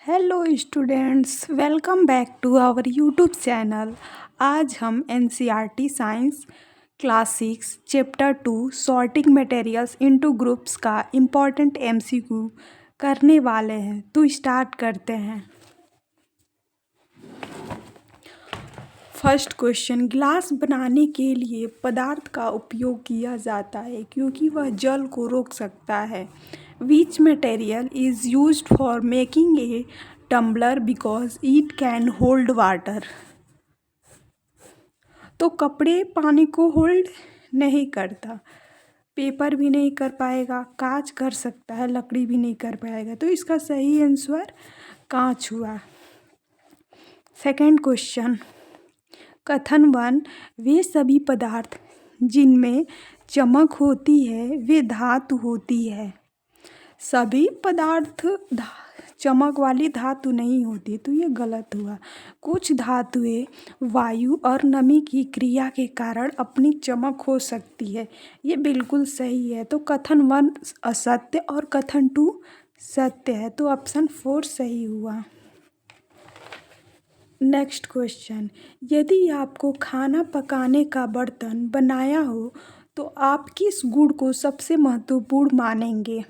Hello students, welcome back to our YouTube channel. आज हम NCERT science class 6 chapter 2 sorting materials into groups का important MCQ करने वाले हैं। तो स्टार्ट करते हैं। फर्स्ट क्वेश्चन, ग्लास बनाने के लिए पदार्थ का उपयोग किया जाता है क्योंकि वह जल को रोक सकता है। Which material is used for making a tumbler because it can hold water. तो कपड़े पानी को होल्ड नहीं करता, पेपर भी नहीं कर पाएगा, कांच कर सकता है, लकड़ी भी नहीं कर पाएगा। तो इसका सही आंसर कांच हुआ। सेकंड क्वेश्चन, कथन 1, वे सभी पदार्थ जिनमें चमक होती है वे धातु होती है। सभी पदार्थ चमक वाली धातु नहीं होती, तो ये गलत हुआ। कुछ धातुएं वायु और नमी की क्रिया के कारण अपनी चमक खो सकती है, ये बिल्कुल सही है। तो कथन 1 असत्य और कथन 2 सत्य है, तो ऑप्शन 4 सही हुआ। नेक्स्ट क्वेश्चन, यदि आपको खाना पकाने का बर्तन बनाया हो तो आप किस गुण को सबसे महत्वपूर्ण मानेंगे?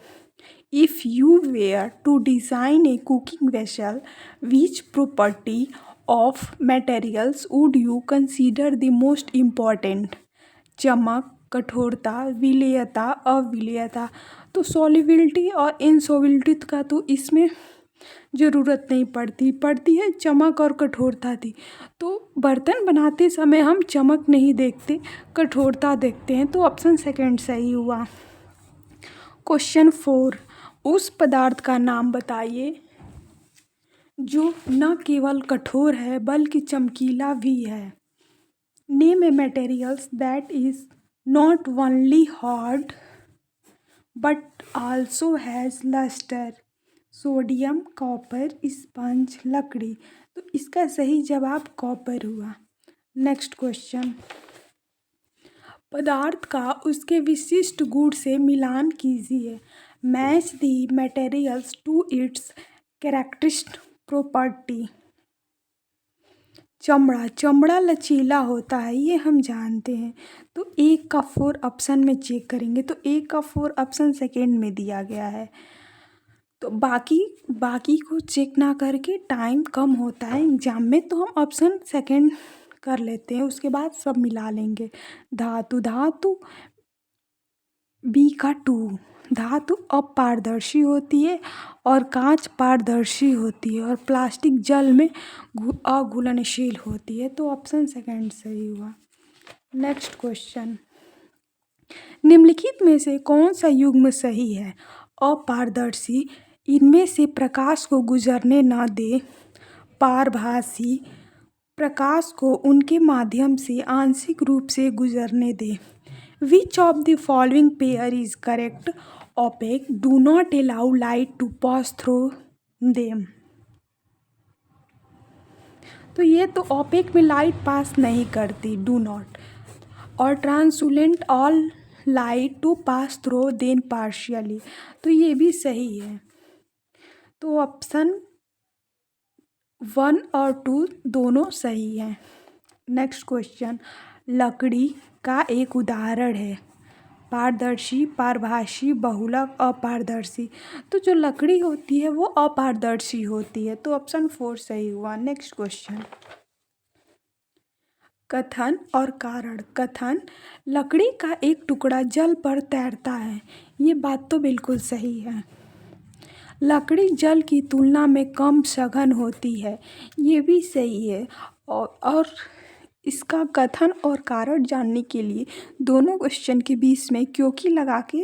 If you were to design a cooking vessel, which property of materials would you consider the most important? चमक, कठोरता, विलेयता, अविलेयता। तो सॉल्युबिलिटी और इनसॉल्युबिलिटी का तो इसमें ज़रूरत नहीं पड़ती है, चमक और कठोरता थी। तो बर्तन बनाते समय हम चमक नहीं देखते, कठोरता देखते हैं, तो ऑप्शन सेकंड सही हुआ। क्वेश्चन 4, उस पदार्थ का नाम बताइए जो न केवल कठोर है बल्कि चमकीला भी है। Name a materials that is not only hard but also has lustre. Sodium, copper, sponge, लकड़ी। तो इसका सही जवाब कॉपर हुआ। नेक्स्ट क्वेश्चन, पदार्थ का उसके विशिष्ट गुण से मिलान कीजिए। Match the materials to its characteristic property. चमड़ा लचीला होता है, ये हम जानते हैं। तो 1 का 4 ऑप्शन में चेक करेंगे तो 1 का 4 ऑप्शन सेकेंड में दिया गया है। तो बाकी को चेक ना करके टाइम कम होता है एग्जाम में, तो हम ऑप्शन सेकेंड कर लेते हैं, उसके बाद सब मिला लेंगे। धातु बी का 2, धातु अपारदर्शी होती है और कांच पारदर्शी होती है और प्लास्टिक जल में अघुलनशील होती है, तो ऑप्शन सेकेंड सही हुआ। नेक्स्ट क्वेश्चन, निम्नलिखित में से कौन सा युग्म सही है? अपारदर्शी, इनमें से प्रकाश को गुजरने न दे। पारभासी, प्रकाश को उनके माध्यम से आंशिक रूप से गुजरने दे। Which of the following pair is correct? Opaque, do not allow light to pass through them. तो ये तो ओपेक में लाइट पास नहीं करती, डू नॉट। और translucent, all light to pass through then partially. तो ये भी सही है, तो ऑप्शन 1 और 2 दोनों सही हैं। नेक्स्ट क्वेश्चन, लकड़ी का एक उदाहरण है। पारदर्शी, पारभासी, बहुलक, अपारदर्शी। तो जो लकड़ी होती है वो अपारदर्शी होती है, तो ऑप्शन 4 सही हुआ। नेक्स्ट क्वेश्चन, कथन और कारण। कथन, लकड़ी का एक टुकड़ा जल पर तैरता है, ये बात तो बिल्कुल सही है। लकड़ी जल की तुलना में कम सघन होती है, ये भी सही है। और इसका कथन और कारण जानने के लिए दोनों क्वेश्चन के बीच में क्योंकि लगा के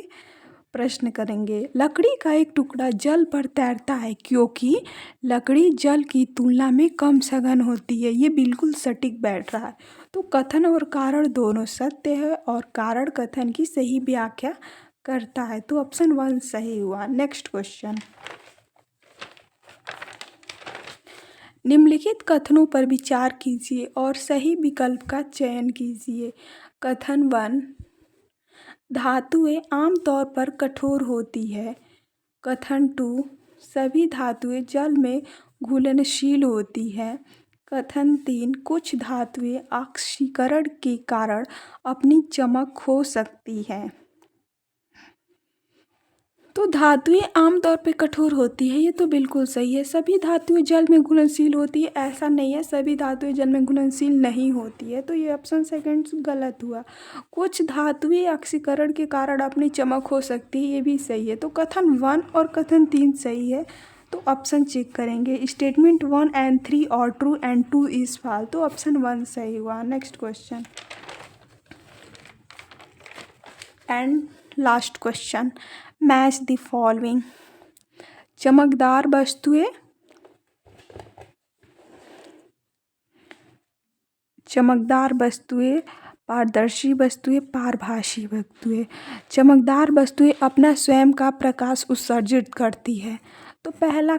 प्रश्न करेंगे। लकड़ी का एक टुकड़ा जल पर तैरता है क्योंकि लकड़ी जल की तुलना में कम सघन होती है, ये बिल्कुल सटीक बैठ रहा है। तो कथन और कारण दोनों सत्य है और कारण कथन की सही व्याख्या करता है, तो ऑप्शन 1 सही हुआ। नेक्स्ट क्वेश्चन, निम्नलिखित कथनों पर विचार कीजिए और सही विकल्प का चयन कीजिए। कथन 1, धातुएं आमतौर पर कठोर होती है। कथन 2, सभी धातुएं जल में घुलनशील होती है। कथन 3, कुछ धातुएं ऑक्सीकरण के कारण अपनी चमक खो सकती हैं। तो धातुएं आमतौर पे कठोर होती है, ये तो बिल्कुल सही है। सभी धातुएं जल में घुलनशील होती है, ऐसा नहीं है, सभी धातुएं जल में घुलनशील नहीं होती है, तो ये ऑप्शन सेकंड गलत हुआ। कुछ धातुएं ऑक्सीकरण के कारण अपनी चमक हो सकती है, ये भी सही है। तो कथन 1 और कथन 3 सही है। तो ऑप्शन चेक करेंगे। स्टेटमेंट 1 एंड 3 और ट्रू एंड 2 इज फॉल्स, तो ऑप्शन 1 सही हुआ। Next question and last question, match the following. चमकदार वस्तुएं, चमकदार वस्तुएं, पारदर्शी वस्तुएं, पारभासी वस्तुएं। चमकदार वस्तुएं अपना स्वयं का प्रकाश उत्सर्जित करती है। तो पहला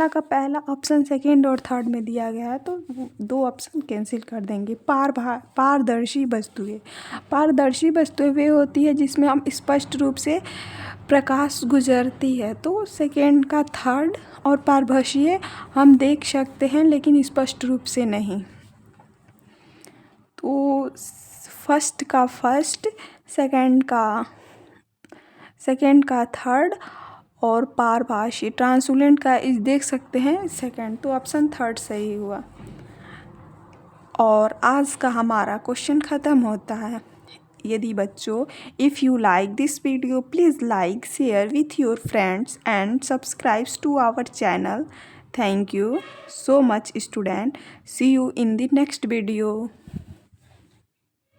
का ऑप्शन सेकेंड और थर्ड में दिया गया है, तो दो ऑप्शन कैंसिल कर देंगे। पारदर्शी वस्तुएं वे होती है जिसमें हम स्पष्ट रूप से प्रकाश गुजरती है, तो सेकेंड का थर्ड। और पारभासी हम देख सकते हैं लेकिन स्पष्ट रूप से नहीं, तो फर्स्ट का फर्स्ट, सेकेंड का थर्ड, और पारभासी ट्रांसलूसेंट का इस देख सकते हैं सेकंड, तो ऑप्शन थर्ड सही हुआ। और आज का हमारा क्वेश्चन ख़त्म होता है। यदि बच्चों, if you like this video please like, share with your friends and subscribe to our channel. Thank you so much student. See you in the next video.